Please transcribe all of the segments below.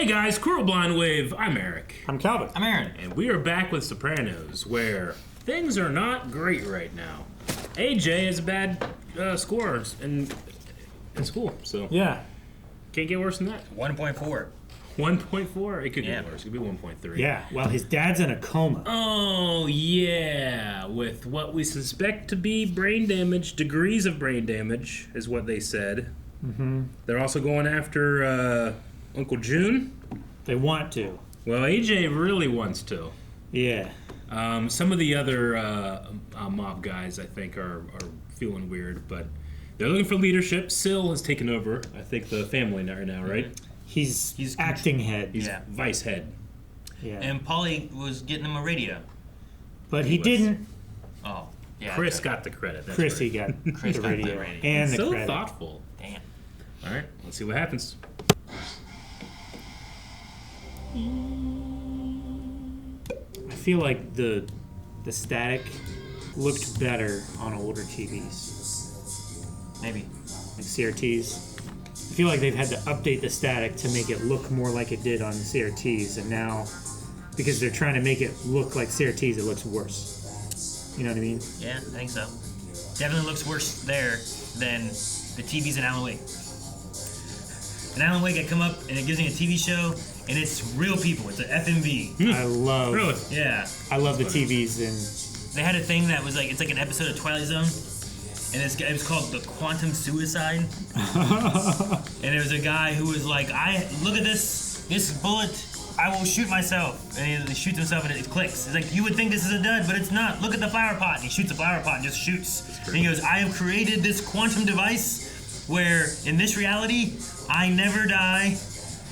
Hey guys, Coral Blind Wave. I'm Eric. I'm Calvin. I'm Aaron. And we are back with Sopranos, where things are not great right now. AJ has a bad score in school, so Yeah. can't get worse than that. 1.4. 1.4? It could get worse. It could be 1.3. Yeah. Well, his dad's in a coma. Oh, yeah. With what we suspect to be brain damage, degrees of brain damage, is what they said. Mm-hmm. They're also going after Uncle June. They want to. Well, AJ really wants to. Yeah. Some of the other mob guys, I think, are feeling weird, but they're looking for leadership. Syl has taken over, I think, the family right now, right? He's acting head. He's vice head. Yeah. And Paulie was getting him a radio. But he didn't. Oh, yeah. Chris got the credit. That's Chrissy right. got Chris the got the radio. radio. And the So credit. thoughtful. Damn. All right, let's see what happens. I feel like the static looked better on older TVs. Maybe. Like CRTs. I feel like they've had to update the static to make it look more like it did on CRTs, and now, because they're trying to make it look like CRTs, it looks worse. You know what I mean? Yeah, I think so. Definitely looks worse there than the TVs in Alan Wake. In Alan Wake, I come up and it gives me a TV show, and it's real people. It's an FMV. I love. Really? Yeah. I love the TVs and. They had a thing that was like, it's like an episode of Twilight Zone, and it was called The Quantum Suicide. And there was a guy who was like, look at this bullet, I will shoot myself. And he shoots himself and it clicks. It's like, you would think this is a dud, but it's not. Look at the flower pot. And he shoots a flower pot and just shoots. And he goes, I have created this quantum device where in this reality, I never die.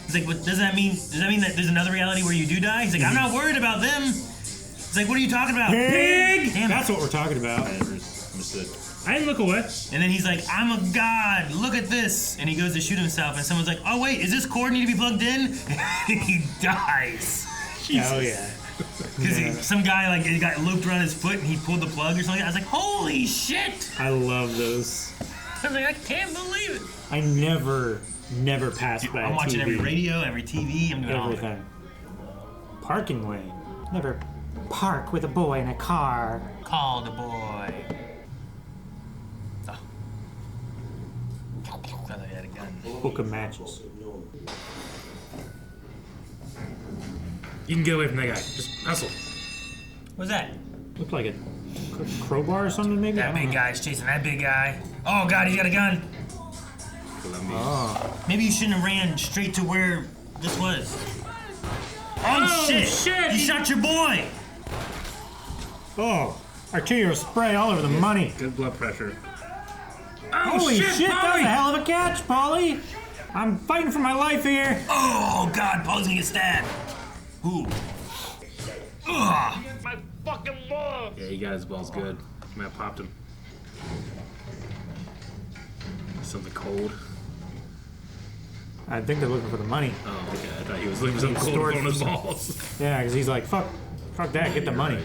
He's like, does that mean that there's another reality where you do die? He's like, I'm not worried about them. He's like, what are you talking about? Pig! Damn it. That's what we're talking about. Understood. I didn't look away. And then he's like, I'm a god, look at this. And he goes to shoot himself, and someone's like, oh wait, is this cord need to be plugged in? And he dies. Oh yeah. Because some guy, like, it got looped around his foot, and he pulled the plug or something. I was like, holy shit. I love those. I was like, I can't believe it. I never passed by I'm a watching TV. every radio, every TV, I'm doing all of it. Everything. Parking lane. Never park with a boy in a car. Call the boy. Oh. I thought he had a gun. Book of matches. You can get away from that guy. Just hustle. What's that? Looked like a crowbar or something, maybe? I That don't big know. guy's chasing that big guy. Oh god, he's got a gun. Oh. Maybe you shouldn't have ran straight to where this was. Oh, shit! You shot your boy! Oh. Arterial spray all over the money. Good blood pressure. Holy shit, that was a hell of a catch, Paulie. I'm fighting for my life here. Oh god, Paul's gonna get stabbed. Ooh. Ugh. My fucking balls. Yeah, he got his balls good. Matt popped him. Something cold. I think they're looking for the money. Oh, okay. I thought he was looking for something cold Stored on his for some- balls. Yeah, because he's like, fuck that, get the money.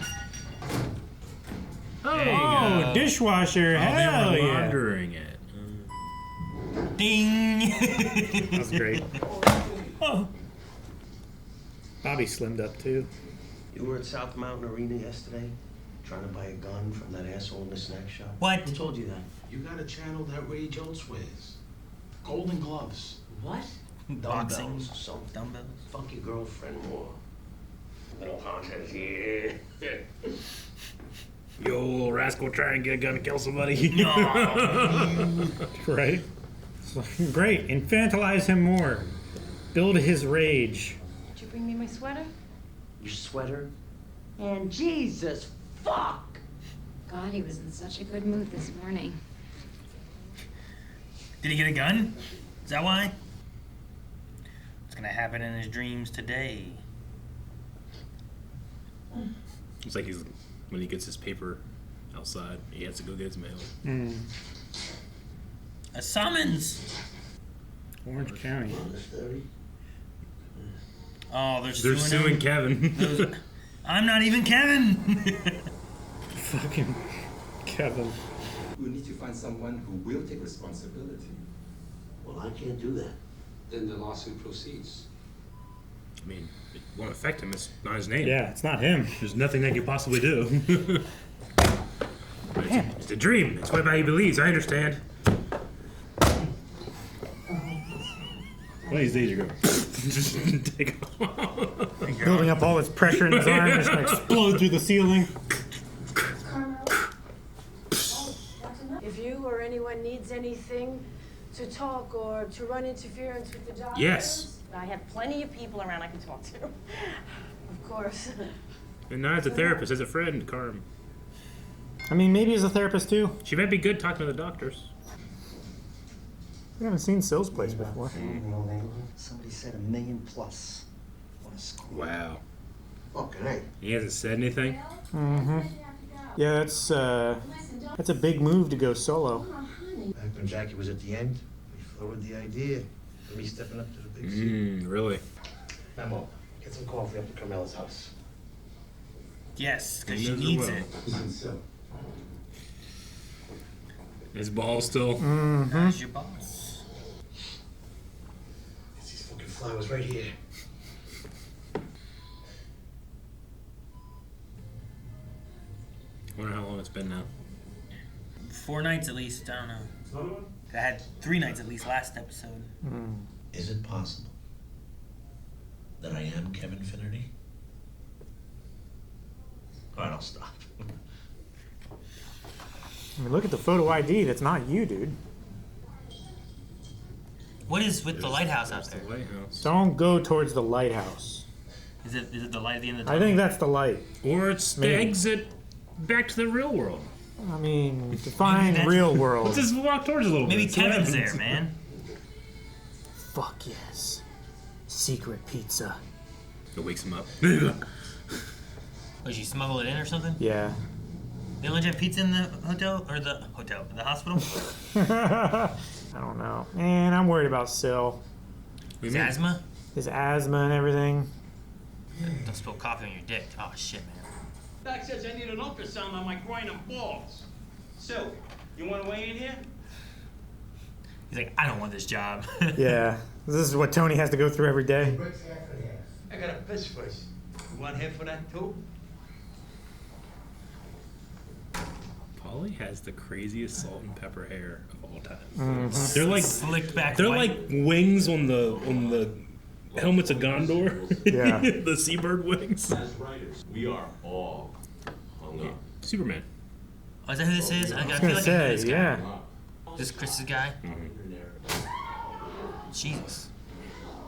Oh, Dishwasher, they hell were yeah. laundering it. Ding. That's great. Oh. Bobby slimmed up too. You were at South Mountain Arena yesterday, trying to buy a gun from that asshole in the snack shop. What? Who told you that? You gotta channel that rage elsewheres. Golden gloves. What? Boxing. Dumbbells or something. Dumbbells. Fuck your girlfriend more. Little contest here. Yo, little rascal trying to get a gun to kill somebody. No. Right? Great. Infantilize him more. Build his rage. Did you bring me my sweater? Your sweater? And Jesus fuck! God, he was in such a good mood this morning. Did he get a gun? Is that why? What's gonna happen in his dreams today? It's like when he gets his paper outside, he has to go get his mail. A summons! Orange County. Oh, They're suing suing him. Kevin. I'm not even Kevin! Fucking Kevin. We need to find someone who will take responsibility. Well, I can't do that. Then the lawsuit proceeds. I mean, it won't affect him. It's not his name. Yeah, it's not him. There's nothing they could possibly do. It's a dream. It's what he believes. I understand. One of these days you're going to take off. Building up all this pressure in his arm, just gonna explode through the ceiling. If you or anyone needs anything to talk or to run interference with the doctors, Yes. I have plenty of people around I can talk to. Of course. And not as a therapist, as a friend, Carm. I mean, maybe as a therapist too. She might be good talking to the doctors. We haven't seen Sill's place before. Somebody said $1 million plus. What a score. Wow. Fucking hey. He hasn't said anything? Mm-hmm. Yeah, that's a big move to go solo. Back when Jackie was at the end, we forwarded the idea of me stepping up to the big scene. Really? Memo, get some coffee up to Carmela's house. Yes, because she He knows needs her it. His ball still. That's your boss. It's these fucking flowers right here. I wonder how long it's been now. 4 nights at least. I don't know. I had 3 nights at least last episode. Is it possible that I am Kevin Finnerty? All right, I'll stop. I mean, look at the photo ID. That's not you, dude. What is with the lighthouse out there? The lighthouse. Don't go towards the lighthouse. Is it the light at the end of the I tunnel? think that's the light. Or it's the Maybe. exit back to the real world. I mean, define that's- real world. Let's just walk towards it a little Maybe bit. see what Kevin's happens. there, man. Fuck yes. Secret pizza. It wakes him up. Did you smuggle it in or something? Yeah. They let you have pizza in the hotel? Or the hospital? I don't know. Man, I'm worried about Sill. His asthma? His asthma and everything. Don't spill coffee on your dick. Oh, shit, man. Doc says I need an ultrasound on my groin and balls. So, you want to weigh in here? He's like, I don't want this job. Yeah. This is what Tony has to go through every day. I got a piss first. You want half of that too? Polly has the craziest salt and pepper hair of all time. They're like Slicked back they're white. like wings on the helmets of Gondor. Yeah. The seabird wings. As writers, we are all hung up. Superman. Oh, is that who this is? I I was feel gonna like I know this say, guy. yeah. This is Chris's guy? Jesus.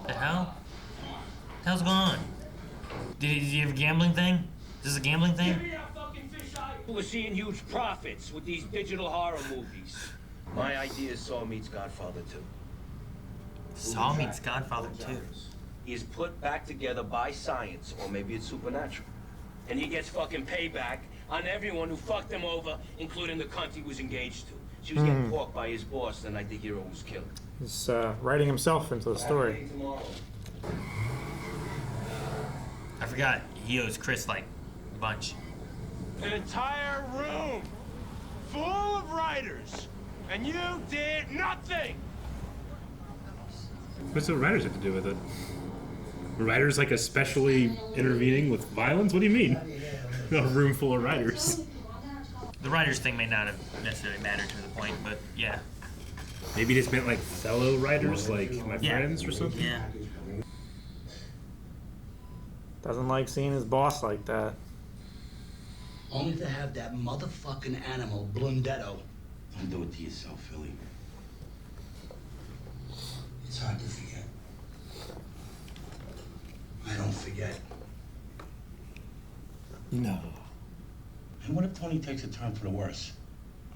The hell? The hell's going on? Did you have a gambling thing? Is this a gambling thing? We're seeing huge profits with these digital horror movies. My idea is Saw meets Godfather 2. Saw meets Godfather 2. He is put back together by science, or maybe it's supernatural. And he gets fucking payback on everyone who fucked him over, including the cunt he was engaged to. She was getting porked by his boss the night the hero was killed. He's writing himself into the story. I forgot. He owes Chris like a bunch. An entire room full of writers, and you did nothing! What's the writers have to do with it? Were writers like especially intervening with violence? What do you mean? A room full of writers. The writers thing may not have necessarily mattered to the point, but yeah. Maybe just meant like fellow writers, like my Yeah. friends or something. Yeah. Doesn't like seeing his boss like that. Only to have that motherfucking animal, Blundetto. Don't do it to yourself, Philly. It's hard to forget. I don't forget. No. And what if Tony takes a turn for the worse?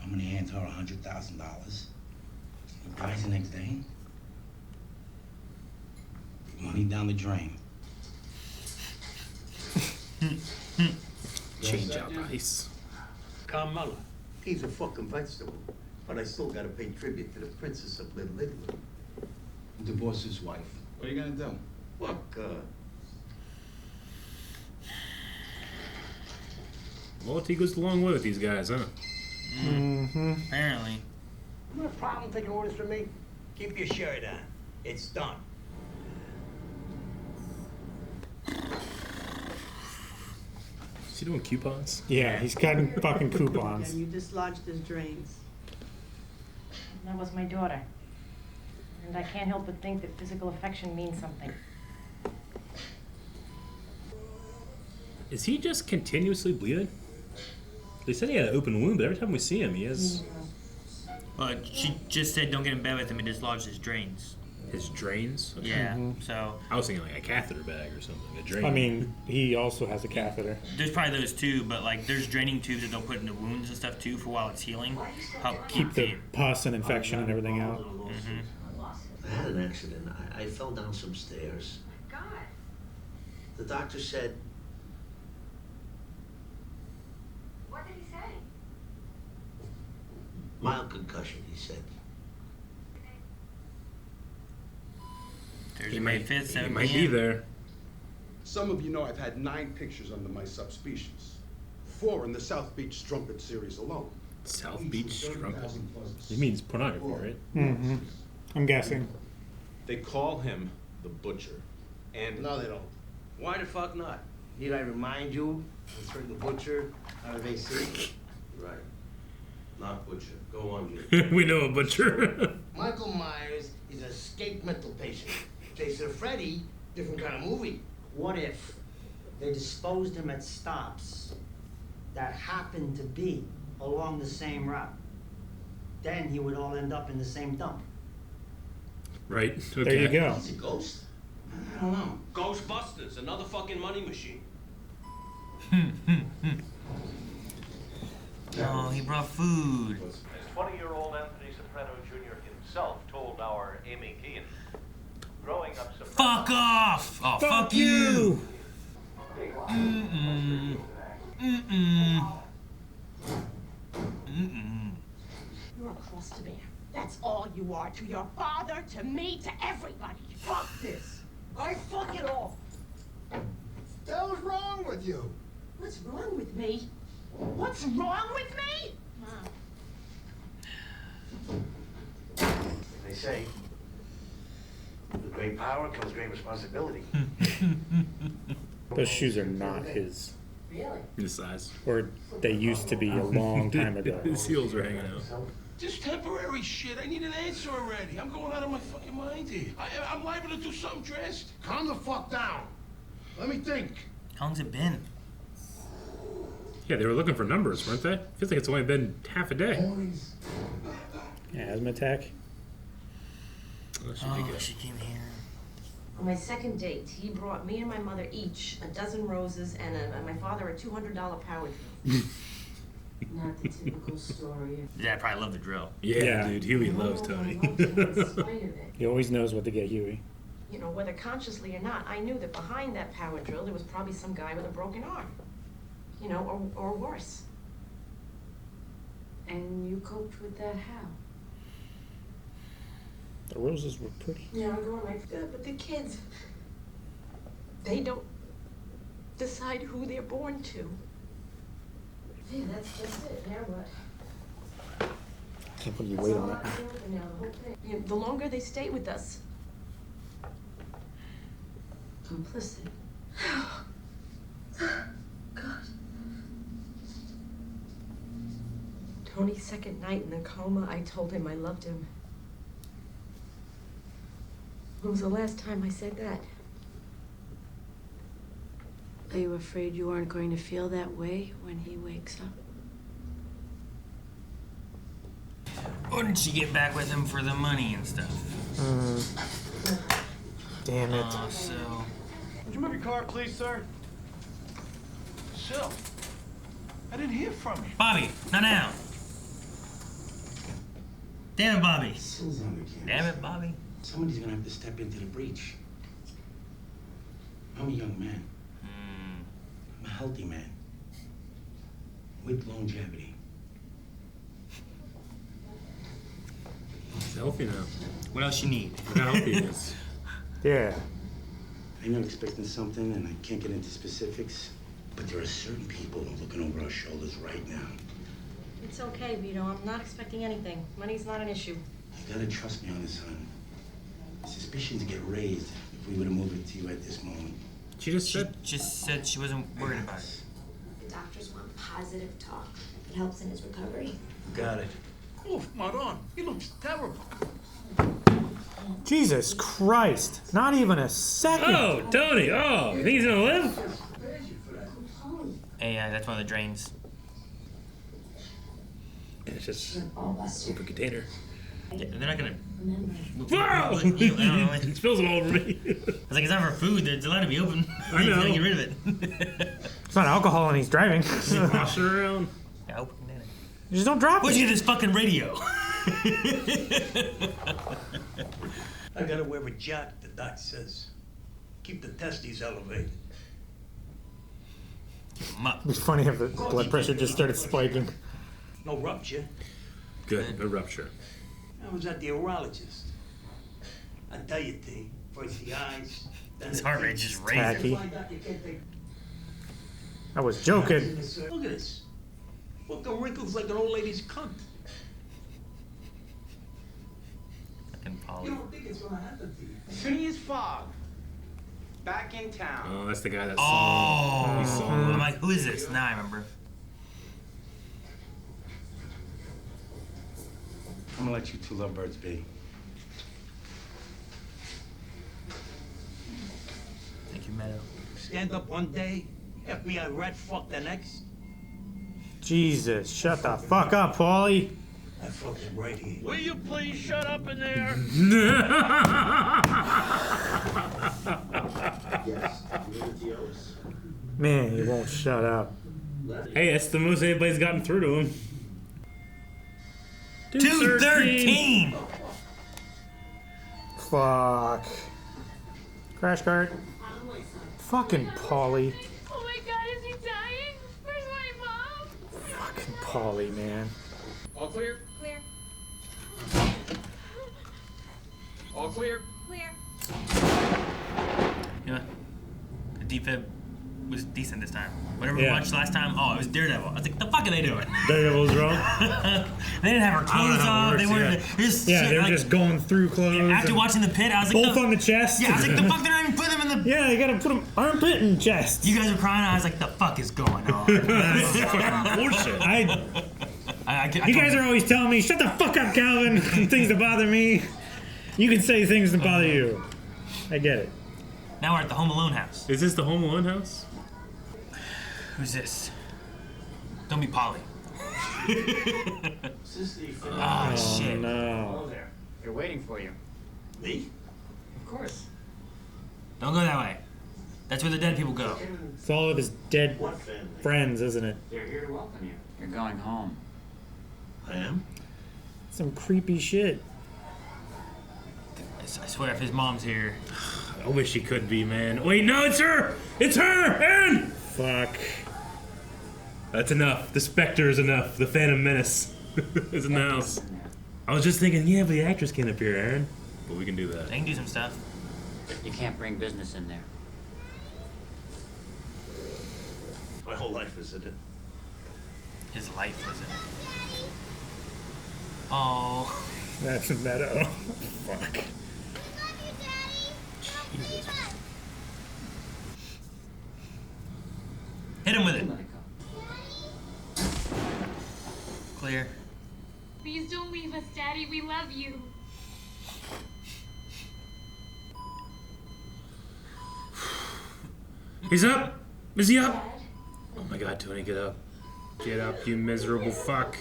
I'm gonna hand her $100,000. He dies the next day. Money down the drain. Change out ice. Carmela. He's a fucking vegetable. But I still gotta pay tribute to the princess of Little Italy. Divorce his wife. What are you gonna do? Fuck, Loyalty goes a long way with these guys, huh? Apparently. You got a problem taking orders from me? Keep your shirt on. It's done. Is he doing coupons? Yeah, he's cutting fucking coupons. And you dislodged his drains. That was my daughter. And I can't help but think that physical affection means something. Is he just continuously bleeding? They said he had an open wound, but every time we see him, he has She just said don't get in bed with him and dislodge his drains. his drains. Okay. Yeah, so I was thinking like a catheter bag or something. A drain. I mean, he also has a catheter. there's probably those too, but like there's draining tubes that they'll put into wounds and stuff too for while it's healing. Help keep The pus and infection and everything out. I had an accident. I fell down some stairs. God. The doctor said, What did he say? mild concussion, he said. Thursday, May 5th, 7 he might be p.m. there. Some of you know I've had 9 pictures under my subspecies. 4 in the South Beach Strumpet series alone. South Beach Strumpet. 30,000 plus. He means pornography, right? Mm-hmm. I'm guessing. They call him the Butcher. And No, they don't. Why the fuck not? Need I remind you? I turned the butcher out of AC. Right. Not Butcher. Go on, Jim. We know a butcher. Michael Myers is an escaped mental patient. Jason Freddy, different kind of movie. What if they disposed him at stops that happened to be along the same route? Then he would all end up in the same dump. Right. Okay. There you go. He's a ghost? I don't know. Ghostbusters, another fucking money machine. Oh, he brought food. As 20-year-old Anthony Soprano Jr. himself told our Amy Keane, growing up Soprano... Fuck off! Oh, fuck you! Mm-mm. Mm-mm. Mm-mm. You're a crust man. That's all you are to your father, to me, to everybody. Fuck this. I fuck it all. What the hell's wrong with you? What's wrong with me? What's wrong with me? Mom. They say, with great power comes great responsibility. Those shoes are not his. Really? His size. Or they used to be a long time ago. His heels are hanging out. This temporary shit, I need an answer already. I'm going out of my fucking mind here. I'm liable to do something drastic. Calm the fuck down. Let me think. How long's it been? Yeah, they were looking for numbers, weren't they? Feels like it's only been half a day. Yeah, asthma attack. Oh, she came here. On my second date, he brought me and my mother each a dozen roses and my father a $200 power drill. Not the typical story. Dad probably loved the drill. Yeah, dude. Huey loves Tony. He always knows what to get Huey. You know, whether consciously or not, I knew that behind that power drill there was probably some guy with a broken arm. You know, or worse. And you coped with that how? The roses were pretty. Yeah, I'm going like that, but the kids, they don't decide who they're born to. Yeah, that's just it. Now what? Can't put any weight on it. Now the whole thing. You know, the longer they stay with us, Complicit. God. Tony's second night in the coma, I told him I loved him. When was the last time I said that? Are you afraid you aren't going to feel that way when he wakes up? Wouldn't she get back with him for the money and stuff? Damn it. So... Would you move your car, please, sir? Sil, I didn't hear from you. Bobby, not now. Damn it, Bobby. Sil's on the campus. Damn it, Bobby. Somebody's gonna have to step into the breach. I'm a young man. I'm a healthy man. With longevity. He's healthy now. What else you need? Look how healthy he is. Yeah. I'm not expecting something, and I can't get into specifics, but there are certain people looking over our shoulders right now. It's okay, Vito. I'm not expecting anything. Money's not an issue. You gotta trust me on this, son. Suspicions get raised if we were to move it to you at this moment. She just said she wasn't worried about it. doctors want positive talk. It helps in his recovery. Got it. Oh, Maron, he looks terrible. Jesus Christ! Not even a second. Oh, Tony! Oh, you think he's gonna live? Hey, that's one of the drains. It's just open container. Yeah, they're not gonna. Whoa! I don't know. It spills it all over me. I was like, it's not for food. It's allowed to be open. I know. Get rid of it. It's not alcohol and he's driving. Toss it around. Yeah, open container. You just don't drop Where'd it. you get this fucking radio? I gotta wear a jack, the doc says. Keep the testes elevated. It'd be funny if the blood pressure just started spiking. No rupture. Good, no rupture. I was at the urologist. I tell you, T, first the eyes, then His the heart rate's teeth. just raising. Tacky. Find out you can't take- I was joking. Look at this. Fucking wrinkles like an old lady's cunt. Fucking Polly. You don't think it's gonna happen to you. Phineas Fogg. Back in town. Oh, that's the guy that Oh, saw. He saw I'm him. like, who is this? Now I remember. I'm gonna let you two lovebirds be. Thank you, Meadow. Stand up one day, FBI rat fuck the next. Jesus, shut the fuck up, Paulie. I fucking right here. Will you please shut up in there? Man, he won't shut up. Hey, that's the most anybody's gotten through to him. 213. Fuck. Crash cart. Fucking Paulie. Oh my god, is he dying? Where's my mom? Fucking Paulie, man. All clear? Clear. All clear? Clear. You know, the defib was decent this time. Whatever Yeah. we watched last time, oh, it was Daredevil. I was like, the fuck are they doing? Daredevil's wrong. They didn't have her I don't know clothes how it off. They works, weren't. yeah. Just Yeah, shit, they're like, just going through clothes. after and watching the pit, I was like, both on the chest. Yeah, I was like, the fuck, they're not even putting them in the. Yeah, you gotta put them armpit and chest. You guys are crying. I was like, the fuck is going on? That's fucking bullshit. You guys are always telling me, shut the fuck up, Calvin. Things that bother me. You can say things that bother you. I get it. Now we're at the Home Alone house. Is this the Home Alone house? Who's this? Don't be Polly. Oh, shit. No. Hello there. They're waiting for you. Me? Of course. Don't go that way. That's where the dead people go. It's all of his dead friends, isn't it? They're here to welcome you. You're going home. I am? Some creepy shit. I swear, if his mom's here. I wish she could be, man. Wait, no, it's her! It's her! Aaron! Fuck. That's enough. The Specter is enough. The Phantom Menace is in the house. I was just thinking, yeah, but the actress can't appear, Aaron. But we can do that. They can do some stuff. You can't bring business in there. My whole life is in it. His life was in it. Oh. That's Meadow. Fuck. Jesus. Hit him with it. Clear. Please don't leave us, Daddy. We love you. He's up! Is he up? Oh my god, Tony, get up. Get up, you miserable fuck.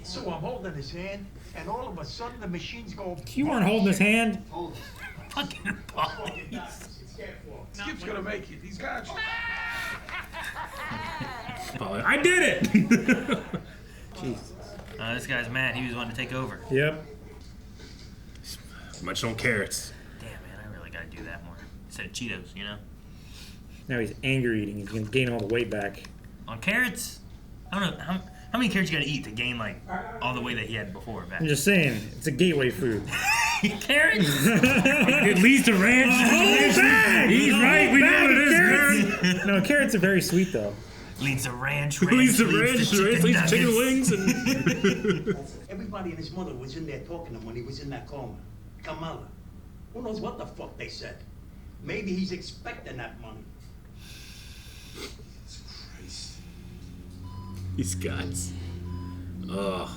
So I'm holding his hand, and all of a sudden the machines go. You weren't holding his hand. Fucking Polly. Skip's gonna make it. He's got you. I did it! Jesus. This guy's mad. He was wanting to take over. Yep. Much don't carrots. Damn, man, I really gotta do that more. Instead of Cheetos, you know? Now he's anger eating. He's gonna gain all the weight back. On carrots? I don't know. How many carrots you gotta eat to gain, like, all the weight that he had before? Back? I'm just saying, it's a gateway food. Carrots? It leads to ranch. He's right. We know what it is, carrots. No, carrots are very sweet though. Leads to ranch. Leads to ranch. Leads to chicken wings. And Everybody and his mother was in there talking to him when he was in that coma. Kamala. Who knows what the fuck they said? Maybe he's expecting that money. Christ. These guys. Ugh.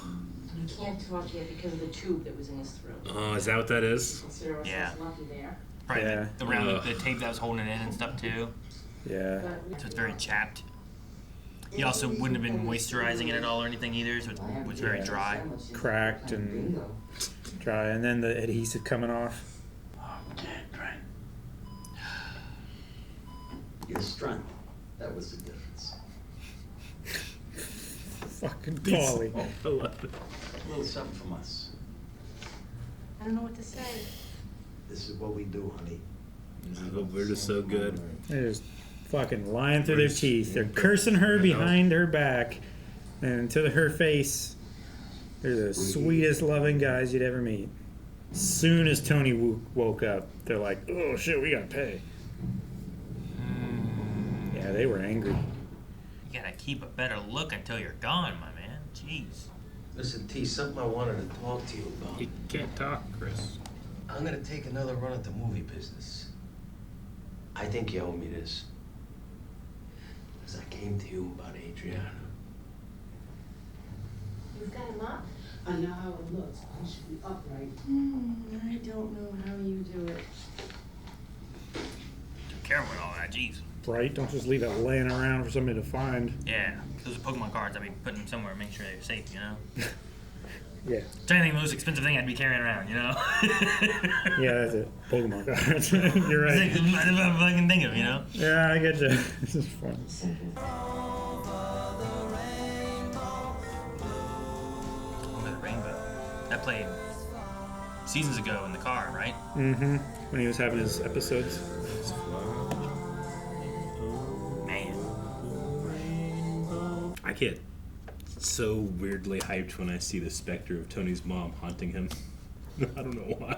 He can't talk yet because of the tube that was in his throat. Oh, is that what that is? Consider ourselves lucky there. Right, Yeah. around the tape that was holding it in and stuff too. Yeah. So it's very chapped. He also wouldn't have been moisturizing it at all or anything either, so it was very dry. Cracked and dry, and then the adhesive coming off. Your strength. That was the difference. Fucking Paulie. I love it. A little something from us. I don't know what to say. This is what we do, honey. We're just so good. They're just fucking lying through their teeth. They're cursing her behind her back, and to her face, they're the sweetest, loving guys you'd ever meet. Soon as Tony woke up, they're like, "Oh shit, we gotta pay." Yeah, they were angry. You gotta keep a better look until you're gone, my man. Jeez. Listen, T, something I wanted to talk to you about. You can't talk, Chris. I'm gonna take another run at the movie business. I think you owe me this. Because I came to you about Adriana. You've got him up? I know how it looks. I should be upright. I don't know how you do it. Careful with all that, jeez. Right? Don't just leave it laying around for somebody to find. Yeah, those are Pokemon cards. I'd be putting them somewhere, make sure they're safe, you know? Yeah. It's anything the most expensive thing I'd be carrying around, you know? Yeah, that's it. Pokemon cards. You're right. It's like the best I can think of, you know? Yeah, I get you. This is fun. Over the Rainbow. That played seasons ago in the car, right? Mm-hmm. When he was having his episodes. Man. I get so weirdly hyped when I see the specter of Tony's mom haunting him. I don't know why.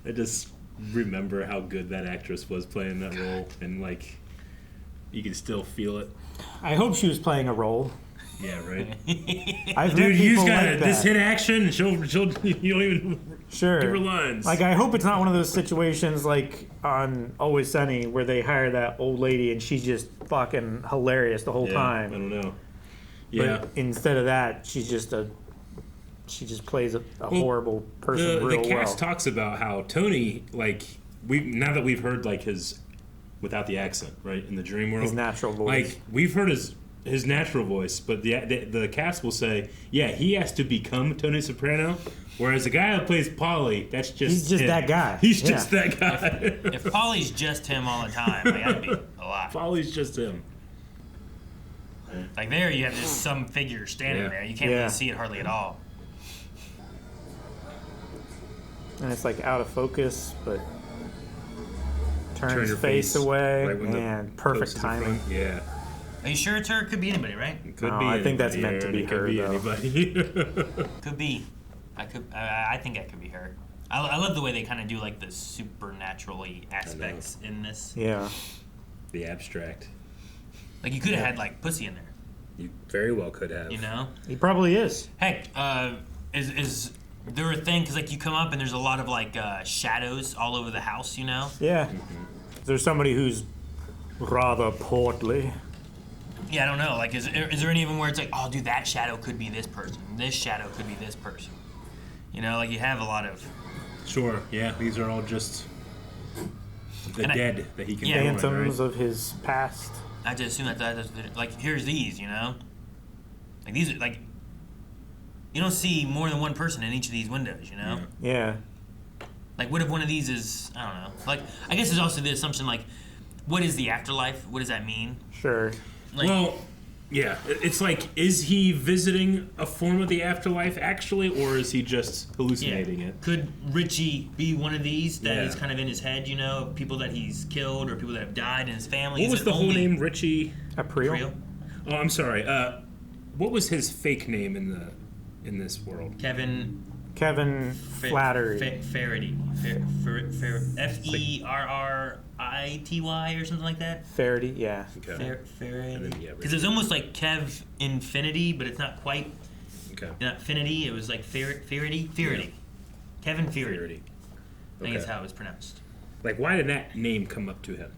I just remember how good that actress was playing that role, and like you can still feel it. I hope she was playing a role. Yeah, right. Dude, you just got gotta this hit action, and she'll you don't even sure give her lines. Like, I hope it's not one of those situations like on Always Sunny where they hire that old lady and she's just fucking hilarious the whole time. I don't know. Yeah. But instead of that, she just plays a horrible person real the cast well. talks about how Tony, like, now that we've heard like his without the accent, right, in the dream world, His natural voice. like we've heard his natural voice, but the cast will say, yeah, he has to become Tony Soprano, whereas the guy that plays Paulie, that's just He's just him. that guy. He's just that guy. If Paulie's just him all the time, like, that'd be a lot. Paulie's just him. Like there, you have just some figure standing Yeah. there. You can't really see it hardly at all. And it's like out of focus, but Turn turns your face face away, right when the and perfect post is in timing. front. Yeah. Are you sure it's her? It could be anybody, right? It could No, be I think that's anybody, meant to be Aaron. It could her, be though. anybody. Could be. I think that could be her. I love the way they kind of do like the supernaturally aspects in this. Yeah. The abstract. Like you could have had like pussy in there. You very well could have. You know. He probably is. Heck, is there a thing? Because like you come up and there's a lot of like shadows all over the house. You know. Yeah. There's somebody who's rather portly. Yeah, I don't know. Like, is there any of them where it's like, oh, dude, that shadow could be this person. This shadow could be this person. You know, like you have a lot of. Sure. Yeah. These are all just the dead that he can. Phantoms of his past. I just assume that's like here's these. You know. Like these are like. You don't see more than one person in each of these windows. You know. Yeah. Like, what if one of these is, I don't know. Like, I guess there's also the assumption, like, what is the afterlife? What does that mean? Sure. Like, well, yeah. It's like, is he visiting a form of the afterlife actually, or is he just hallucinating it? Could Richie be one of these that is kind of in his head, you know, people that he's killed or people that have died in his family? What was the whole name? Richie April? Oh, I'm sorry. What was his fake name in this world? Kevin Flattery. Ferrity. Ferrity or something like that? Ferrity, yeah. Okay. Ferrity. Because it was almost like Kev Infinity, but it's not quite. Okay. Not Finnerty, it was like Ferrity. Yeah. Kevin Ferrity. I think Okay. is how it was pronounced. Like, why did that name come up to him?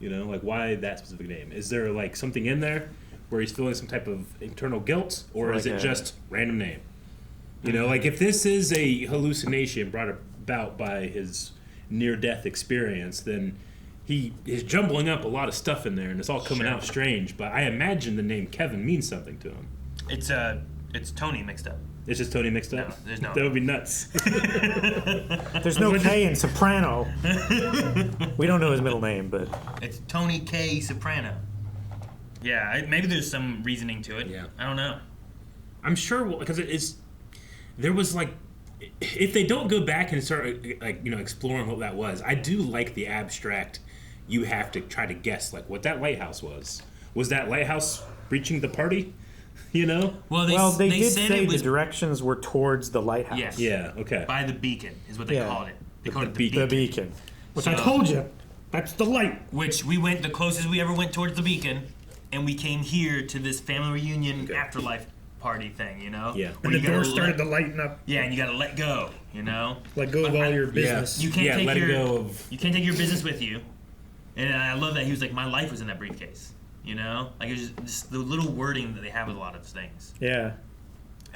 You know, like, why that specific name? Is there, like, something in there where he's feeling some type of internal guilt, or is Like it a- just random name? You know, like if this is a hallucination brought about by his near-death experience, then he is jumbling up a lot of stuff in there, and it's all coming out strange. But I imagine the name Kevin means something to him. It's Tony mixed up. It's just Tony mixed up? No, there's no. That would be nuts. There's no K in Soprano. We don't know his middle name, but It's Tony K. Soprano. Yeah, maybe there's some reasoning to it. Yeah. I don't know. I'm sure, because it is. There was like, if they don't go back and start like exploring what that was, I do like the abstract. You have to try to guess like what that lighthouse was. Was that lighthouse reaching the party? You know? Well, they did said say it was the directions were towards the lighthouse. Yes. Yeah. Okay. by the beacon is what they Yeah. called it. They called it The the beacon. beacon. Which I So- told you, that's the light. Which we went the closest we ever went towards the beacon, and we came here to this family reunion afterlife party thing. You know? Yeah. And Where the you door gotta started let- to lighten up. Yeah, and you got to let go. You know? Let go of all your business. You can't Yeah, take letting your go of- you can't take your business with you. And I love that he was like, my life was in that briefcase. You know, like it's just the little wording that they have with a lot of things. Yeah.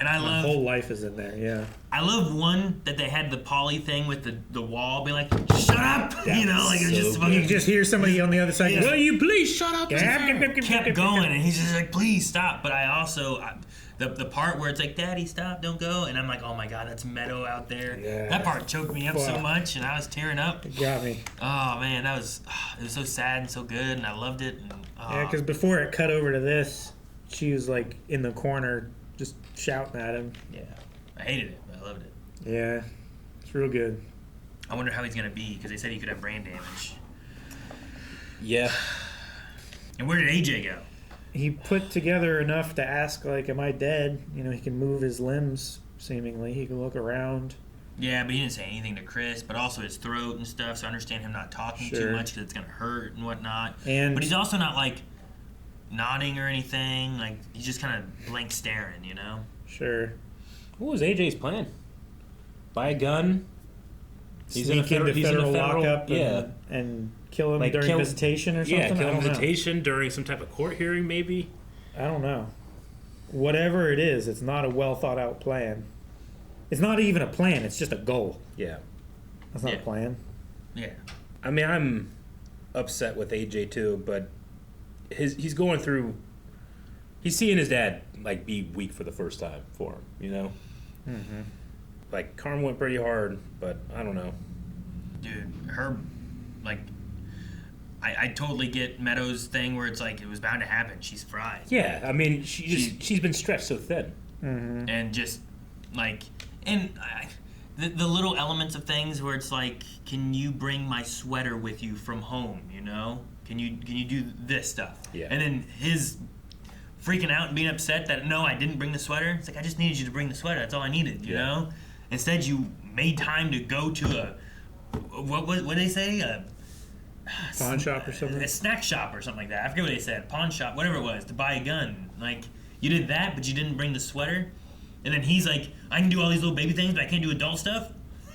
And I My love whole life is in there, yeah. I love one that they had the poly thing with the wall being like, shut up, you know, like it was just You just hear somebody on the other side. Yeah. Will you please shut up? kept going, and he's just like, please stop. But I also the part where it's like, Daddy, stop, don't go, and I'm like, oh my God, that's Meadow out there. Yeah. That part choked me up so Fuck. much, and I was tearing up. It got me. Oh man, it was so sad and so good, and I loved it. And, Yeah, because before it cut over to this, she was like in the corner just shouting at him. yeah, I hated it, but I loved it. Yeah, it's real good. I wonder how he's gonna be because they said he could have brain damage. Yeah. And where did AJ go? He put together enough to ask, like, am I dead? You know, he can move his limbs, seemingly. He can look around. Yeah, but he didn't say anything to Chris, but also his throat and stuff, so I understand him not talking too Sure. much because it's going to hurt and whatnot. And- but he's also not, like, nodding or anything. Like, he's just kind of blank staring, you know? Sure. What was AJ's plan? Buy a gun. Sneak into federal lockup yeah. and kill him Like during kill- visitation or something? Yeah, I kill him don't know. visitation during some type of court hearing, maybe. I don't know. Whatever it is, it's not a well thought out plan. It's not even a plan, it's just a goal. Yeah. That's not Yeah. a plan. Yeah. I mean, I'm upset with AJ too, but he's going through. He's seeing his dad like be weak for the first time for him, you know. Mm-hmm. Like Carm went pretty hard, but I don't know. Dude, her, like, I totally get Meadows' thing where it's like, it was bound to happen. She's fried. Yeah, I mean, she's been stretched so thin. Mm-hmm. And just, like, and the little elements of things where it's like, can you bring my sweater with you from home, you know? Can you do this stuff? Yeah. And then his freaking out and being upset that, no, I didn't bring the sweater. It's like, I just needed you to bring the sweater. That's all I needed, you know? Instead, you made time to go to what did they say? Pawn shop or something? A snack shop or something like that. I forget what they said. Pawn shop, whatever it was, to buy a gun. Like, you did that, but you didn't bring the sweater. And then he's like, I can do all these little baby things, but I can't do adult stuff.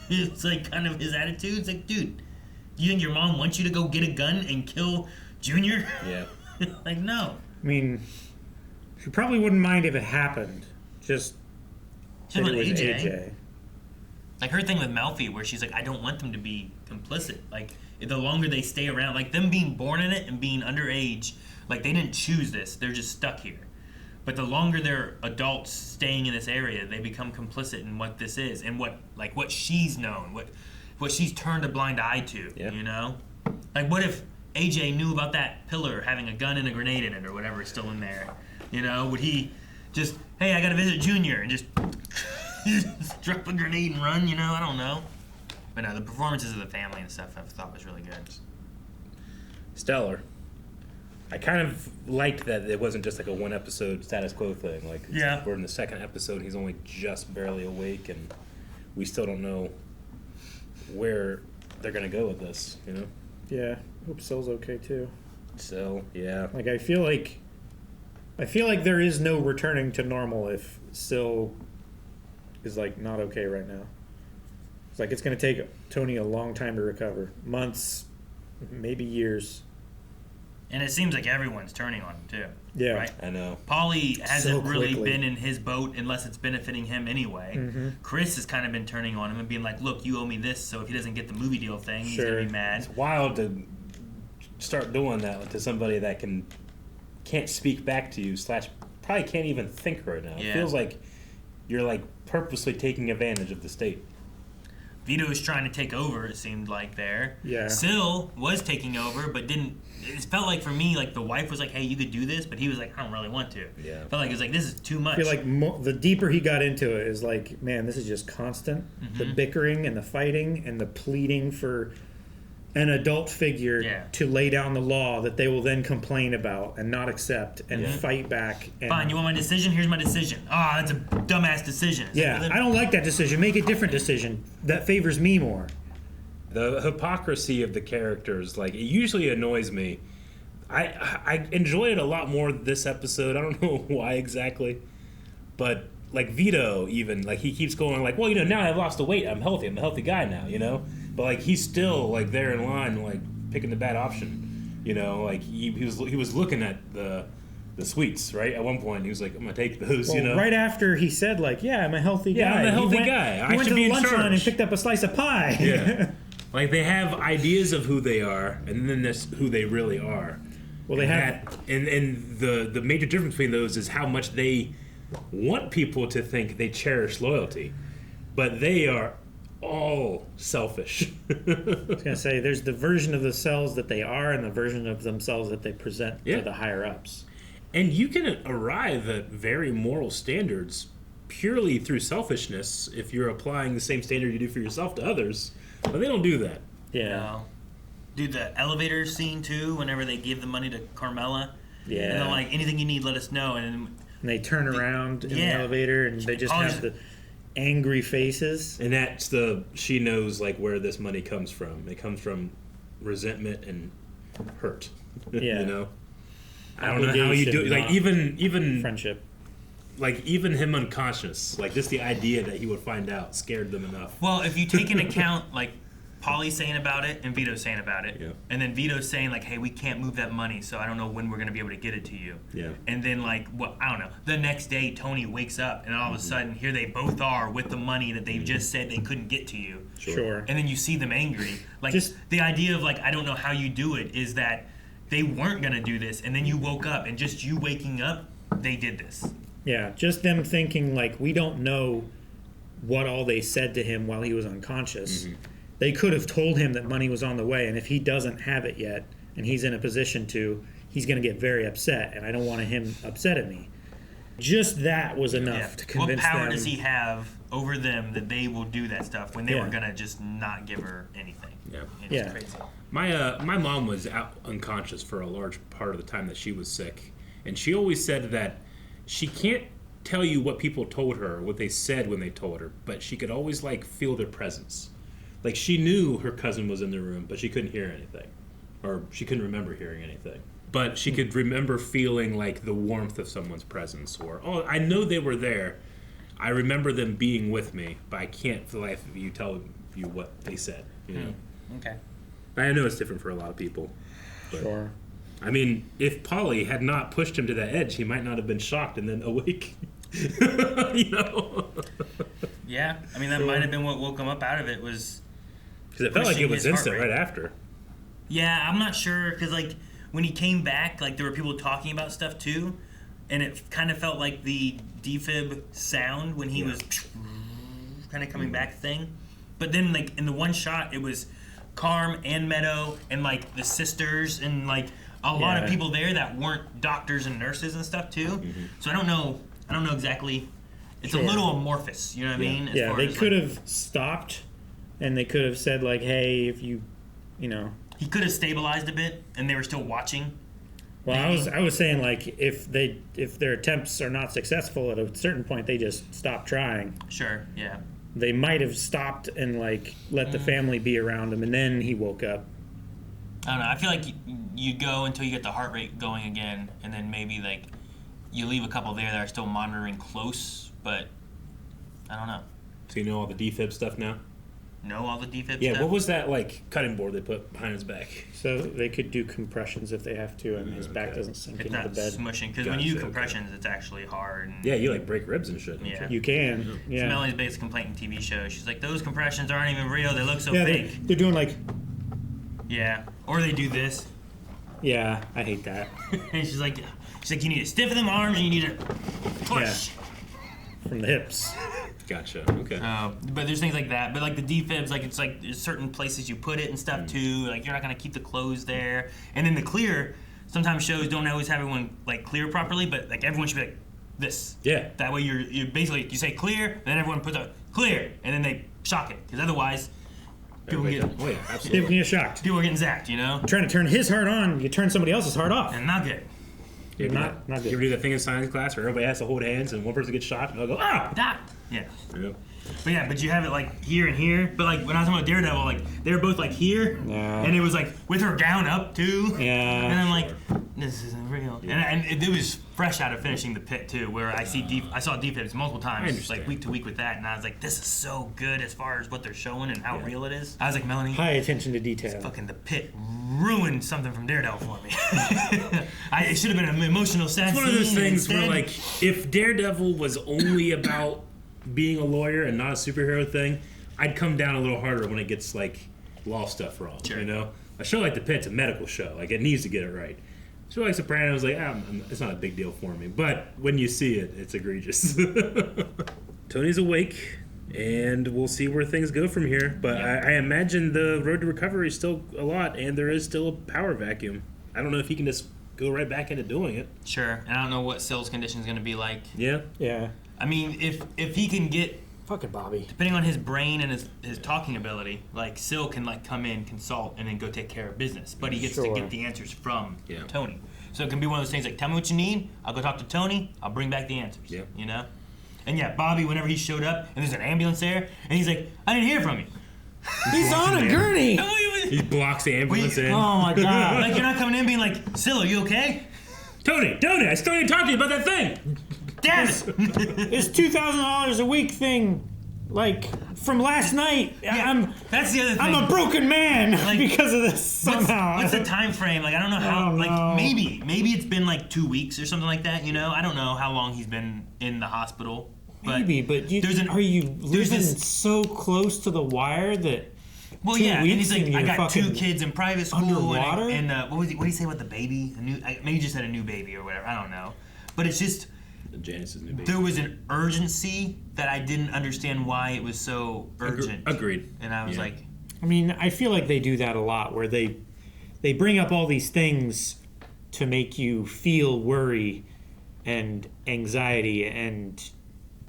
It's like kind of his attitude. It's like, dude, you think your mom wants you to go get a gun and kill Junior? Yeah. Like, no. I mean, she probably wouldn't mind if it happened. Just Same that with it was AJ. AJ. Like her thing with Melfi, where she's like, I don't want them to be complicit. Like, the longer they stay around, like them being born in it and being underage, like they didn't choose this. They're just stuck here. But the longer they're adults staying in this area, they become complicit in what this is and what she's known, what she's turned a blind eye to. Yeah. You know, like what if AJ knew about that pillar having a gun and a grenade in it or whatever is still in there? You know, would he just, hey, I gotta visit Junior and just drop a grenade and run? You know, I don't know. But no, the performances of the family and stuff I thought was really good. Stellar. I kind of liked that it wasn't just like a one episode status quo thing. Like, Yeah. we're in the second episode, he's only just barely awake, and we still don't know where they're gonna go with this. You know. Yeah. Hope Cell's okay too. So yeah. Like I feel like there is no returning to normal if Syl is like not okay right now. It's like it's gonna take Tony a long time to recover. Months, maybe years. And it seems like everyone's turning on him too. Yeah. Right? I know. Paulie hasn't So really quickly. been in his boat unless it's benefiting him anyway. Mhm. Chris has kind of been turning on him and being like, look, you owe me this, so if he doesn't get the movie deal thing, he's Sure. gonna be mad. It's wild to start doing that to somebody that can't speak back to you / probably can't even think right now. Yeah. It feels like you're like purposely taking advantage of the state. Vito's trying to take over, it seemed like there. Yeah. Syl was taking over, but didn't. It felt like for me, like the wife was like, hey, you could do this, but he was like, I don't really want to. Yeah. Felt like it was like, this is too much. I feel like the deeper he got into it is like, man, this is just constant. The bickering and the fighting and the pleading for an adult figure to lay down the law that they will then complain about and not accept and fight back. And Fine, you want my decision? Here's my decision. Ah, that's a dumbass decision. It's yeah, like, I don't like that decision. Make a different decision that favors me more. The hypocrisy of the characters, like, it usually annoys me. I enjoy it a lot more this episode. I don't know why exactly, but like Vito, even like he keeps going like, well, now I've lost the weight. I'm healthy. I'm a healthy guy now. But like he's still like there in line, like picking the bad option. Like he was looking at the sweets, right? At one point, he was like, I'm gonna take those. Well, right after he said like, yeah, I'm a healthy guy. Yeah, I'm a healthy guy. He I went should to be the in lunch charge. line and picked up a slice of pie. Yeah. Like they have ideas of who they are, and then that's who they really are. Well, they have, and the major difference between those is how much they want people to think they cherish loyalty, but they are all selfish. I was gonna say there's the version of themselves that they are, and the version of themselves that they present to the higher ups. And you can arrive at very moral standards purely through selfishness if you're applying the same standard you do for yourself to others. But they don't do that. Yeah. No. Dude, the elevator scene too, whenever they give the money to Carmela. Yeah. And they're like, anything you need, let us know. And they turn around in the Yeah. elevator, and they just have the angry faces. And that's she knows like where this money comes from. It comes from resentment and hurt. Yeah. I don't know how you do it. Like even friendship. Like even him unconscious, like just the idea that he would find out scared them enough. Well, if you take into account like Paulie's saying about it and Vito's saying about it, and then Vito's saying like, "Hey, we can't move that money, so I don't know when we're gonna be able to get it to you." Yeah. And then like, well, I don't know. The next day, Tony wakes up, and all of a sudden, here they both are with the money that they've just said they couldn't get to you. Sure. And then you see them angry. Like the idea of like, I don't know how you do it is that they weren't gonna do this, and then you woke up, and just you waking up, they did this. Yeah, just them thinking like we don't know what all they said to him while he was unconscious. They could have told him that money was on the way, and if he doesn't have it yet, and he's in a position to, he's going to get very upset, and I don't want him upset at me. Just that was enough to convince them. What power does he have over them that they will do that stuff when they Yeah. were gonna just not give her anything? Yeah. It's crazy. My mom was out unconscious for a large part of the time that she was sick, and she always said that she can't tell you what people told her, what they said when they told her, but she could always like feel their presence. Like she knew her cousin was in the room, but she couldn't hear anything, or she couldn't remember hearing anything. But she could remember feeling like the warmth of someone's presence, or I know they were there. I remember them being with me, but I can't for the life of you tell you what they said. Okay. I know it's different for a lot of people. But, sure. I mean, if Paulie had not pushed him to that edge, he might not have been shocked and then awake. Yeah, I mean that might have been what woke him up out of it was. Because it felt like it was instant right after. Yeah, I'm not sure because like when he came back, like there were people talking about stuff too, and it kind of felt like the defib sound when he was kind of coming back thing. But then like in the one shot, it was Carm and Meadow and like the sisters and like a lot of people there that weren't doctors and nurses and stuff too. So I don't know exactly. It's a little amorphous, you know what I mean? Yeah, they could have stopped, and they could have said like, "Hey, if you know." He could have stabilized a bit, and they were still watching. Well, I was saying like if their attempts are not successful at a certain point, they just stop trying. Sure. Yeah. They might have stopped and like let the family be around him, and then he woke up. I don't know. I feel like you go until you get the heart rate going again, and then maybe like you leave a couple there that are still monitoring close, but I don't know. So you know all the defib stuff now? know all the defib Yeah, stuff. what was that like cutting board they put behind his back? So they could do compressions if they have to, and his back doesn't sink It's into the not bed. smushing, because when you do compressions, it's actually hard. And, Yeah, you like break ribs and shit. Don't Yeah. You can, It's Melanie's biggest complaint in TV shows. She's like, those compressions aren't even real. They look so Yeah, fake. they're doing like, Yeah. Or they do this. yeah, I hate that. And she's like, you need to stiffen them arms and you need to push. From the hips. Gotcha. Okay. But there's things like that. But like the defibs, like it's like there's certain places you put it and stuff too. Like you're not gonna keep the clothes there. And then the clear, sometimes shows don't always have everyone like clear properly, but like everyone should be like this. Yeah. That way you're basically you say clear, and then everyone puts a clear, and then they shock it because otherwise people get People can get shocked. People are getting zapped, you know. Trying to turn his heart on, you turn somebody else's heart off. And not good. You Not good. ever do that thing in science class where everybody has to hold hands and one person gets shot and they'll go, ah! That. Yeah. Yep. But you have it like here and here. But like when I was talking about Daredevil, like they were both like here, and it was like with her gown up too. Yeah. And I'm like, this isn't real. And it was fresh out of finishing The Pit too, where I saw defibs multiple times, like week to week with that, and I was like, this is so good as far as what they're showing and how real it is. I was like, Melanie, High attention to detail. Fucking The Pit ruined something from Daredevil for me. It should have been an emotional sad It's one of those scene, things and where, instead- like, if Daredevil was only about being a lawyer and not a superhero thing, I'd come down a little harder when it gets, like, law stuff wrong, you know? A show like The Pit's a medical show. Like, it needs to get it right. A show like Sopranos, like, it's not a big deal for me. But when you see it, it's egregious. Tony's awake, and we'll see where things go from here. But I imagine the road to recovery is still a lot, and there is still a power vacuum. I don't know if he can just go right back into doing it. Sure, and I don't know what Sill's condition is going to be like. Yeah? Yeah. I mean, if he can get... Fucking Bobby. Depending on his brain and his talking ability, like, Sill can, like, come in, consult, and then go take care of business. But he gets to get the answers from Tony. So it can be one of those things like, tell me what you need, I'll go talk to Tony, I'll bring back the answers. Yeah. You know? And yeah, Bobby, whenever he showed up, and there's an ambulance there, and he's like, I didn't hear from you. He's on a gurney! He blocks the ambulance in. Oh my god. Like, you're not coming in being like, Sill, are you okay? Tony, I still need to talk to you about that thing. Damn it! It's $2,000 a week thing, like, from last night. That's the other thing. I'm a broken man Like, because of this somehow. What's the time frame? Like, I don't know how. Like, maybe it's been like 2 weeks or something like that. You know, I don't know how long he's been in the hospital. But Maybe, but are you living so close to the wire that? Well, 2 yeah, and weeks he's like, I got 2 fucking kids in private school. underwater? And what did he say about the baby? Maybe he just had a new baby or whatever. I don't know. But it's just. Janice's new baby. There was an urgency that I didn't understand why it was so urgent. Agreed. And I was like. I mean, I feel like they do that a lot, where they bring up all these things to make you feel worry and anxiety, and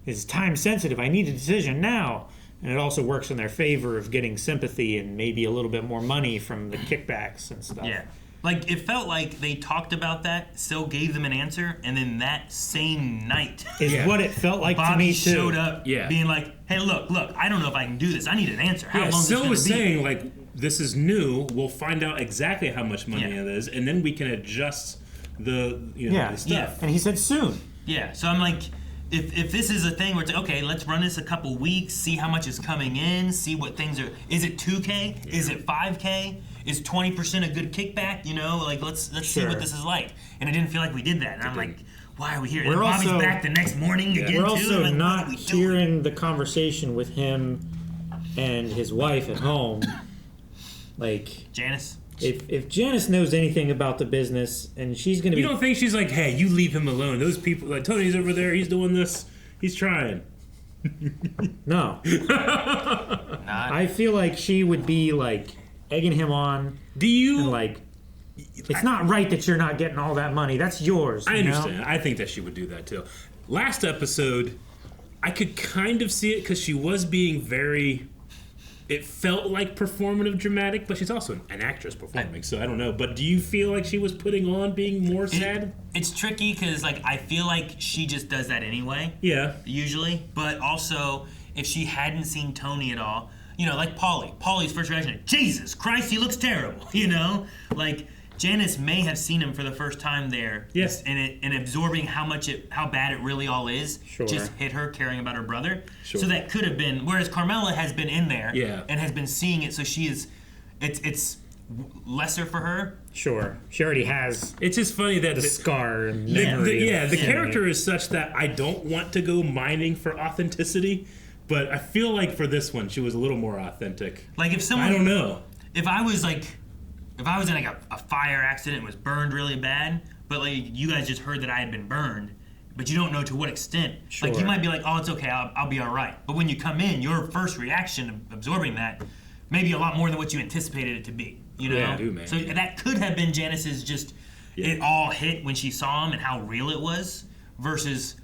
it's time sensitive. I need a decision now. And it also works in their favor of getting sympathy and maybe a little bit more money from the kickbacks and stuff. Yeah. Like, it felt like they talked about that, Sill gave them an answer, and then that same night... Is what it felt like Bobby to me, too. showed up being like, hey, look, I don't know if I can do this. I need an answer. How long is this Sill gonna was be? saying, like, this is new. We'll find out exactly how much money it is, and then we can adjust the, the stuff. Yeah. And he said soon. Yeah, so I'm like... If this is a thing where it's okay, let's run this a couple weeks, see how much is coming in, see what things are. Is it 2K? Is it 5K? Is 20% a good kickback? You know, like let's see what this is like. And I didn't feel like we did that. And I'm like, why are we here? And We're Bobby's also- back the next morning again We're too. also Like, not what are we doing? hearing the conversation with him and his wife at home. Like Janice. If Janice knows anything about the business, and she's gonna be, You don't think she's like, hey, you leave him alone. Those people, like Tony's over there, he's doing this, he's trying. No. I feel like she would be like egging him on. Do you and like? It's not right that you're not getting all that money. That's yours. I you know? understand. I think that she would do that too. Last episode, I could kind of see it because she was being very. It felt like performative dramatic, but she's also an actress performing, so I don't know. But do you feel like she was putting on being more sad? It's tricky because like I feel like she just does that anyway. Yeah. Usually, but also if she hadn't seen Tony at all, you know, like Polly's first reaction, Jesus Christ, he looks terrible. You know, like Janice may have seen him for the first time there. Yes. And absorbing how bad it really all is. Sure. Just hit her caring about her brother. Sure. So that could have been, whereas Carmela has been in there. Yeah. And has been seeing it, so she is, it's lesser for her. Sure. She already has. It's just funny that the scar and the memory. the character is such that I don't want to go mining for authenticity, but I feel like for this one she was a little more authentic. Like if someone, I don't know. If I was in like a fire accident and was burned really bad, but like you guys just heard that I had been burned, but you don't know to what extent. Sure. Like you might be like, oh, it's okay, I'll be all right. But when you come in, your first reaction of absorbing that may be a lot more than what you anticipated it to be. You know, Yeah, I do, man. So that could have been Janice's just it all hit when she saw him and how real it was, versus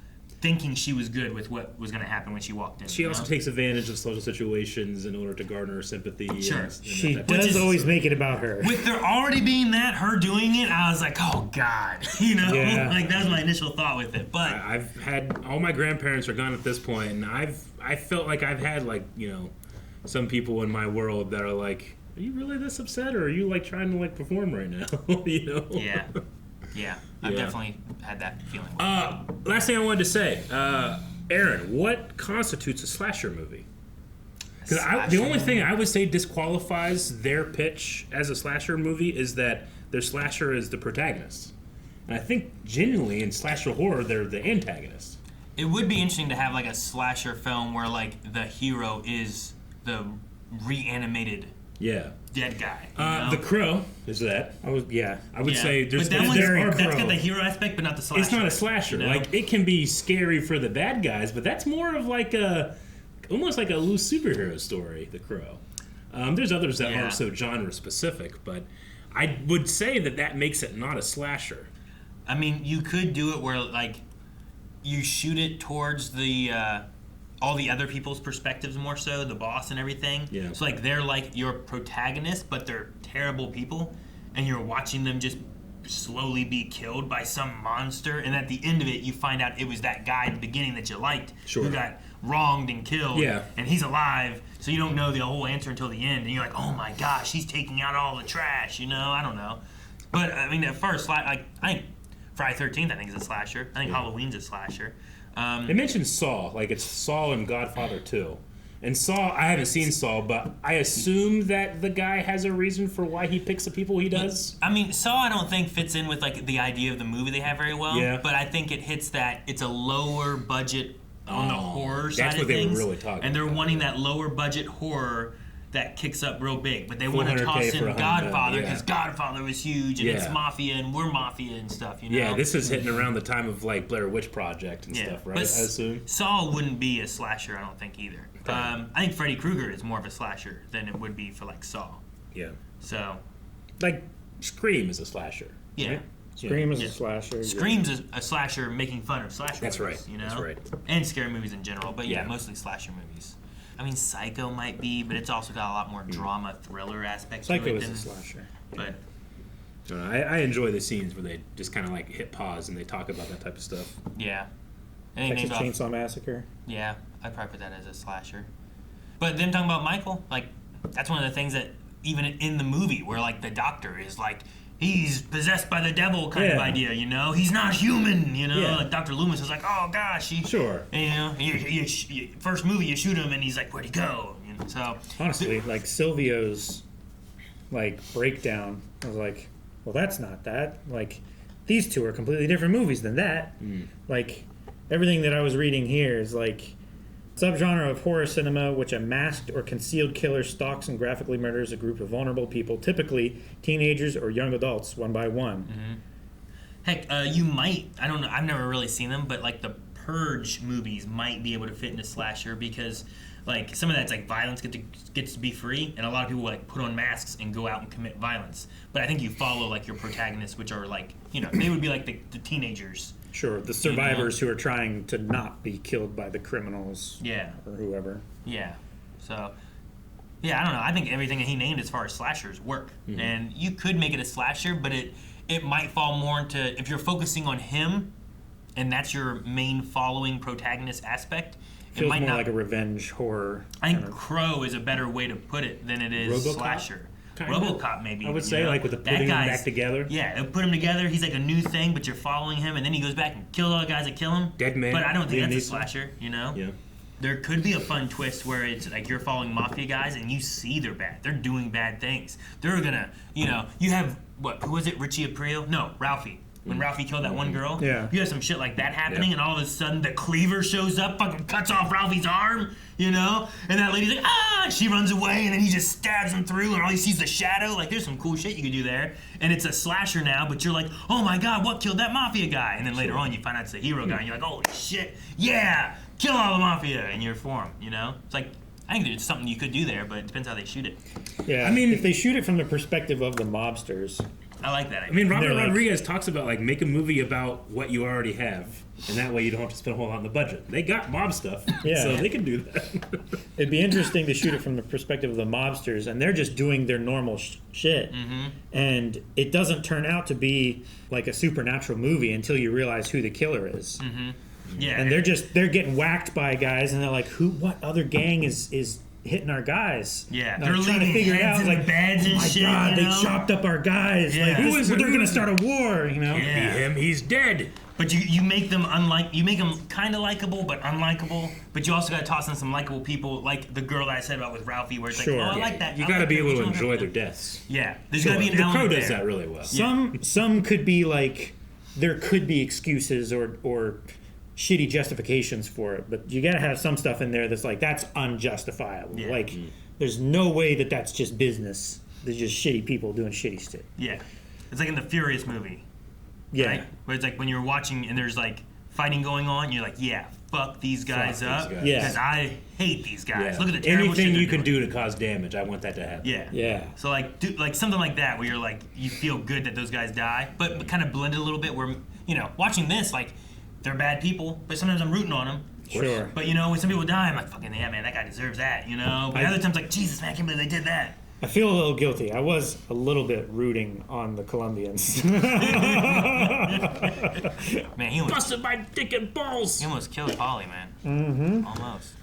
thinking she was good with what was going to happen when she walked in. She you also know? takes advantage of social situations in order to garner sympathy. Sure. And She that type of does stuff. always make it about her. With there already being her doing it, I was like, oh God, you know, Yeah. like that was my initial thought with it. But I've had all my grandparents are gone at this point, and I felt like I've had like some people in my world that are like, are you really this upset, or are you like trying to like perform right now? Yeah, I've definitely had that feeling. Last thing I wanted to say, Aaron, what constitutes a slasher movie? Because the only thing I would say disqualifies their pitch as a slasher movie is that their slasher is the protagonist. And I think genuinely in slasher horror, they're the antagonist. It would be interesting to have like a slasher film where like the hero is the reanimated dead guy. You know? The Crow is that. I would say there's but that's got the hero aspect, but not the slasher. It's not a slasher. You know? Like it can be scary for the bad guys, but that's more of like almost like a loose superhero story. The Crow. There's others that aren't so genre specific, but I would say that makes it not a slasher. I mean, you could do it where like you shoot it towards the all the other people's perspectives more so, the boss and everything. Yeah. So like they're like your protagonist, but they're terrible people, and you're watching them just slowly be killed by some monster, and at the end of it you find out it was that guy in the beginning that you liked who got wronged and killed, and he's alive, so you don't know the whole answer until the end, and you're like, oh my gosh, he's taking out all the trash, you know? I don't know. But I mean, at first, I think Friday 13th I think is a slasher. I think Halloween's a slasher. They mentioned Saw, like it's Saw and Godfather 2. And Saw, I haven't seen Saw, but I assume that the guy has a reason for why he picks the people he does. I mean, Saw I don't think fits in with like the idea of the movie they have very well. Yeah. But I think it hits that it's a lower budget on the horror side that's of what they were things. really talking and they're about, wanting that lower budget horror that kicks up real big. But they want to 400K toss for in $100, Godfather because Godfather was huge and it's Yeah. mafia and we're mafia and stuff, you know? Yeah, this is hitting around the time of like Blair Witch Project and stuff, right? But I assume. Saw wouldn't be a slasher, I don't think either. I think Freddy Krueger is more of a slasher than it would be for like Saw. Yeah. So, like Scream is a slasher. yeah. Right? Scream is a slasher. Scream's a slasher making fun of slasher That's movies, right. you know? That's right. And scary movies in general, but yeah, Yeah. mostly slasher movies. I mean, Psycho might be, but it's also got a lot more drama, thriller aspects Psycho to it is than, a slasher. But I enjoy the scenes where they just kind of like hit pause and they talk about that type of stuff. yeah. And they Texas named Chainsaw Massacre. Yeah, I'd probably put that as a slasher. But then talking about Michael, like, that's one of the things that even in the movie where, like, the doctor is, like, he's possessed by the devil kind of idea, you know? He's not human, you know? Yeah. Like, Dr. Loomis is like, oh, gosh. Sure. You know, first movie, you shoot him, and he's like, where'd he go? You know, so Honestly, like Silvio's like breakdown, I was like, well, that's not that. Like, these two are completely different movies than that. Like, everything that I was reading here is like subgenre of horror cinema which a masked or concealed killer stalks and graphically murders a group of vulnerable people, typically teenagers or young adults, one by one. Heck, you might, I don't know, I've never really seen them, but like the Purge movies might be able to fit into slasher because like some of that's like violence gets to be free, and a lot of people like put on masks and go out and commit violence. But I think you follow like your protagonists, which are like, you know, they would be like the teenagers. Sure, the survivors who are trying to not be killed by the criminals. Yeah. Or whoever. Yeah. So, yeah, I don't know. I think everything that he named as far as slashers work. And you could make it a slasher, but it might fall more into, if you're focusing on him and that's your main following protagonist aspect, Feels it might more not, like a revenge horror. I think Crow is a better way to put it than it is RoboCop? slasher. Kinda. RoboCop maybe. I would you say, know? like, with the That putting them guy's- back together. Yeah, they'll put him together. He's like a new thing, but you're following him, and then he goes back and kills all the guys that kill him. Dead Man. But I don't think Liam that's a Neeson. slasher, you know? Yeah. There could be a fun twist where it's like you're following mafia guys and you see they're bad. They're doing bad things. They're gonna, you know, you have, who was it, Richie Aprile? No, Ralphie. When Ralphie killed that one girl, Yeah. you have some shit like that happening, and all of a sudden the cleaver shows up, fucking cuts off Ralphie's arm, you know? And that lady's like, ah! She runs away, and then he just stabs him through, and all he sees is the shadow. Like, there's some cool shit you could do there. And it's a slasher now, but you're like, oh my god, what killed that mafia guy? And then later on, you find out it's the hero guy, and you're like, holy shit, yeah! Kill all the mafia, and you're for him, you know? It's like, I think there's something you could do there, but it depends how they shoot it. Yeah, I mean, if they shoot it from the perspective of the mobsters, I like that. I mean, Robert They're like- Rodriguez talks about, like, make a movie about what you already have, and that way you don't have to spend a whole lot on the budget. They got mob stuff, Yeah. so they can do that. it'd be interesting to shoot it from the perspective of the mobsters, and they're just doing their normal shit. And it doesn't turn out to be like a supernatural movie until you realize who the killer is. Yeah. And they're getting whacked by guys, and they're like, what other gang is hitting our guys? Yeah, And they're I'm trying to leaving figure it out. heads in like, beds and oh my shit, god, you they know? chopped up our guys. Yeah. Like, Who is it? they're gonna start a war, you know? Yeah. Him, he's dead. But you make them you make them kind of likable, but unlikable. But you also got to toss in some likable people, like the girl that I said about with Ralphie, where it's Sure. like, oh, I like that. You I got to like be that. able Which to one enjoy her? their deaths. Yeah, there's got to be an The Crow element does there. that really well. Some could be like there could be excuses or shitty justifications for it, but you gotta have some stuff in there that's like that's unjustifiable. Yeah. Like there's no way that's just business. There's just shitty people doing shitty shit. Yeah, it's like in the Furious movie. Yeah. Right? Where it's like when you're watching and there's like fighting going on, you're like, yeah, fuck these guys Fuck up these guys. Yeah. because I hate these guys. Yeah. Look at the terrible Anything shit you they're can doing. do to cause damage, I want that to happen. Yeah. Yeah. So like, like something like that where you're like, you feel good that those guys die, but kind of blended a little bit. Where watching this, like, they're bad people, but sometimes I'm rooting on them. Sure. But when some people die, I'm like, fucking yeah, man, that guy deserves that, But other times, like, Jesus, man, I can't believe they did that. I feel a little guilty. I was a little bit rooting on the Colombians. Man, he almost Busted my dick and balls. He almost killed Polly, man. Mm-hmm. Almost.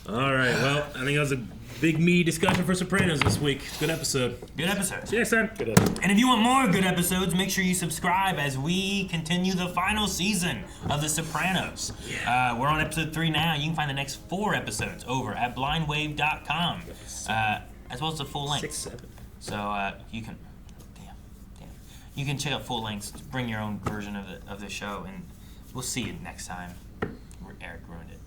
All right, well, I think that was a big me discussion for Sopranos this week. Good episode. Good episode. See you next time. Good episode. And if you want more good episodes, make sure you subscribe as we continue the final season of The Sopranos. We're on episode 3 now. You can find the next 4 episodes over at blindwave.com, as well as the full length. 6, 7. So you can, you can check out full lengths. Bring your own version of the show, and we'll see you next time. Eric ruined it.